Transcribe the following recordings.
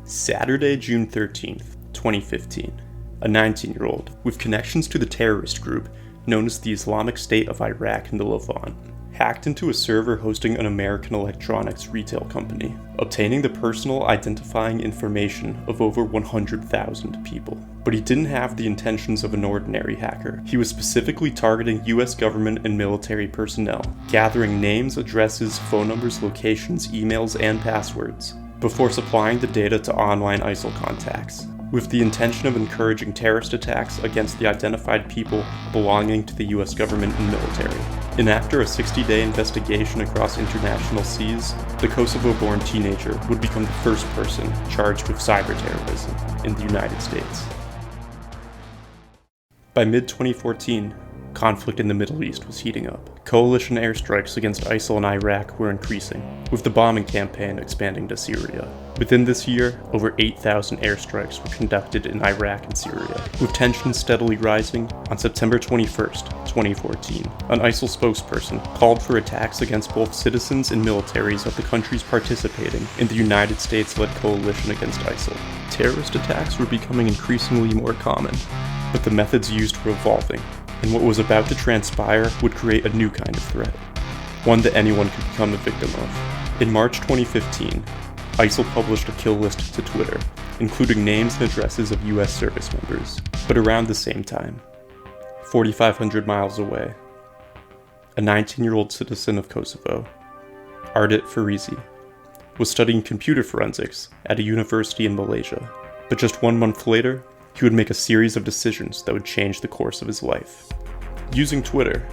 Saturday, June 13th, 2015. A 19-year-old with connections to the terrorist group known as the Islamic State of Iraq and the Levant hacked into a server hosting an American electronics retail company, obtaining the personal identifying information of over 100,000 people. But he didn't have the intentions of an ordinary hacker. He was specifically targeting US government and military personnel, gathering names, addresses, phone numbers, locations, emails, and passwords, before supplying the data to online ISIL contacts, with the intention of encouraging terrorist attacks against the identified people belonging to the US government and military. And after a 60-day investigation across international seas, the Kosovo-born teenager would become the first person charged with cyber terrorism in the United States. By mid-2014, conflict in the Middle East was heating up. Coalition airstrikes against ISIL in Iraq were increasing, with the bombing campaign expanding to Syria. Within this year, over 8,000 airstrikes were conducted in Iraq and Syria. With tensions steadily rising, on September 21st, 2014, an ISIL spokesperson called for attacks against both citizens and militaries of the countries participating in the United States-led coalition against ISIL. Terrorist attacks were becoming increasingly more common, but the methods used were evolving, and what was about to transpire would create a new kind of threat, one that anyone could become a victim of. In March 2015, ISIL published a kill list to Twitter, including names and addresses of US service members. But around the same time, 4,500 miles away, a 19-year-old citizen of Kosovo, Ardit Farizi, was studying computer forensics at a university in Malaysia. But just 1 month later, he would make a series of decisions that would change the course of his life. Using Twitter,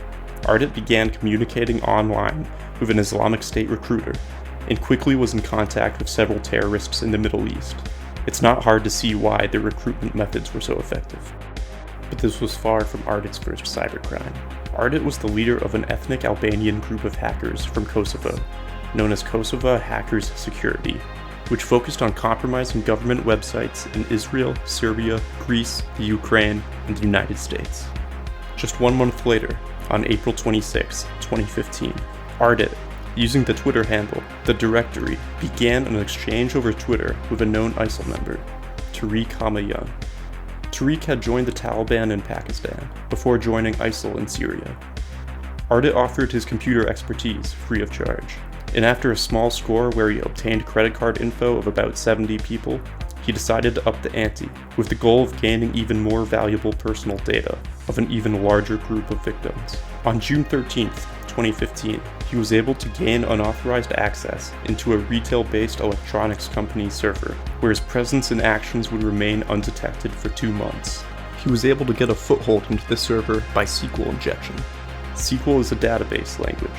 Ardit began communicating online with an Islamic State recruiter, and quickly was in contact with several terrorists in the Middle East. It's not hard to see why their recruitment methods were so effective. But this was far from Ardit's first cybercrime. Ardit was the leader of an ethnic Albanian group of hackers from Kosovo, known as Kosovo Hackers Security, which focused on compromising government websites in Israel, Serbia, Greece, the Ukraine, and the United States. Just 1 month later, on April 26, 2015, Ardit, using the Twitter handle, The Directory, began an exchange over Twitter with a known ISIL member, Tariq Hamayan. Tariq had joined the Taliban in Pakistan before joining ISIL in Syria. Ardit offered his computer expertise free of charge, and after a small score where he obtained credit card info of about 70 people, he decided to up the ante, with the goal of gaining even more valuable personal data of an even larger group of victims. On June 13th, 2015, he was able to gain unauthorized access into a retail-based electronics company server, where his presence and actions would remain undetected for 2 months. He was able to get a foothold into the server by SQL injection. SQL is a database language,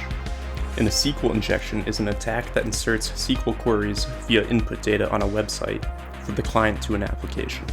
and a SQL injection is an attack that inserts SQL queries via input data on a website from the client to an application.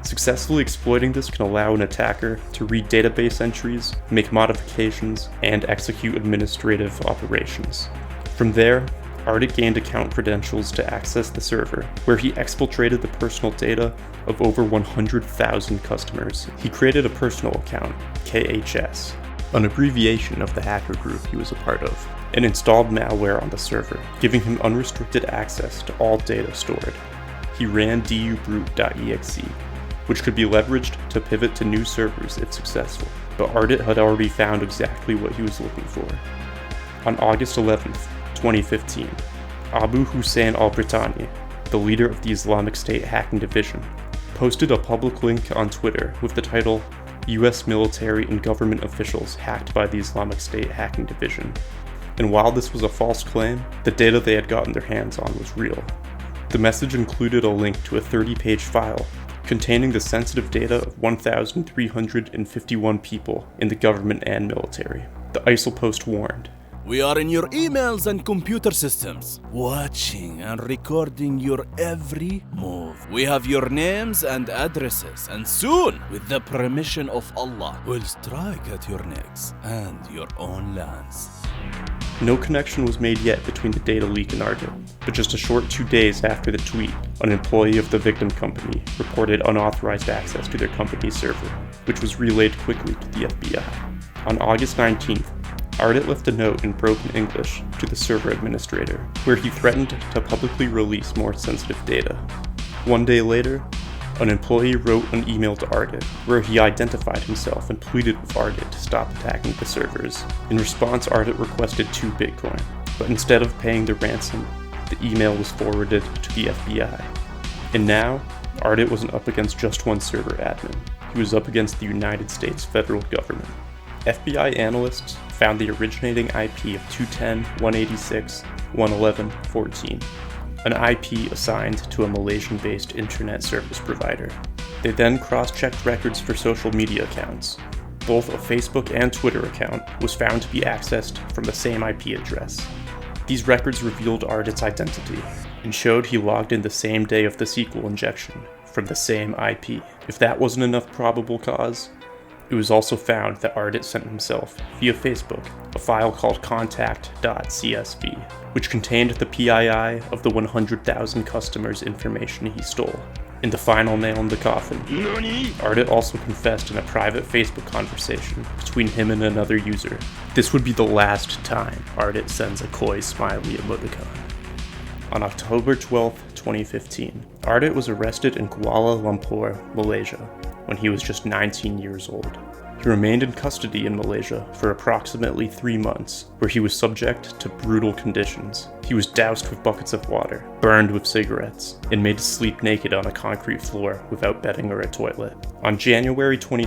Successfully exploiting this can allow an attacker to read database entries, make modifications, and execute administrative operations. From there, Ardit gained account credentials to access the server, where he exfiltrated the personal data of over 100,000 customers. He created a personal account, KHS, an abbreviation of the hacker group he was a part of, and installed malware on the server, giving him unrestricted access to all data stored. He ran dubrute.exe, which could be leveraged to pivot to new servers if successful, but Ardit had already found exactly what he was looking for. On August 11th, 2015, Abu Hussein al-Britani, the leader of the Islamic State hacking division, posted a public link on Twitter with the title, US military and government officials hacked by the Islamic State hacking division. And while this was a false claim, the data they had gotten their hands on was real. The message included a link to a 30-page file containing the sensitive data of 1,351 people in the government and military. The ISIL post warned, "We are in your emails and computer systems, watching and recording your every move. We have your names and addresses, and soon, with the permission of Allah, we'll strike at your necks and your own lands." No connection was made yet between the data leak and Ardit, but just a short 2 days after the tweet, an employee of the victim company reported unauthorized access to their company's server, which was relayed quickly to the FBI. On August 19th, Ardit left a note in broken English to the server administrator, where he threatened to publicly release more sensitive data. One day later, an employee wrote an email to Ardit where he identified himself and pleaded with Ardit to stop attacking the servers. In response, Ardit requested 2 Bitcoin, but instead of paying the ransom, the email was forwarded to the FBI. And now, Ardit wasn't up against just one server admin. He was up against the United States federal government. FBI analysts found the originating IP of 210.186.111.14, an IP assigned to a Malaysian-based internet service provider. They then cross-checked records for social media accounts. Both a Facebook and Twitter account was found to be accessed from the same IP address. These records revealed Ardit's identity and showed he logged in the same day of the SQL injection from the same IP. If that wasn't enough probable cause, it was also found that Ardit sent himself, via Facebook, a file called contact.csv, which contained the PII of the 100,000 customers' information he stole. In the final nail in the coffin, Ardit also confessed in a private Facebook conversation between him and another user. This would be the last time Ardit sends a coy smiley emoticon. On October 12, 2015, Ardit was arrested in Kuala Lumpur, Malaysia, when he was just 19 years old. He remained in custody in Malaysia for approximately 3 months, where he was subject to brutal conditions. He was doused with buckets of water, burned with cigarettes, and made to sleep naked on a concrete floor without bedding or a toilet. On January 22,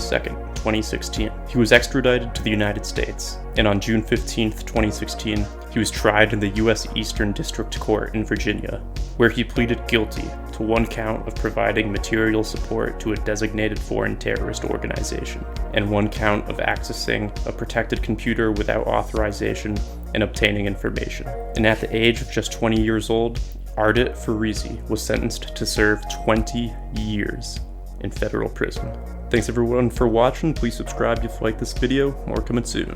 2016, he was extradited to the United States, and on June 15, 2016, he was tried in the U.S. Eastern District Court in Virginia, where he pleaded guilty to 1 count of providing material support to a designated foreign terrorist organization, and 1 count of accessing a protected computer without authorization and obtaining information. And at the age of just 20 years old, Ardit Farizi was sentenced to serve 20 years in federal prison. Thanks everyone for watching. Please subscribe if you like this video. More coming soon.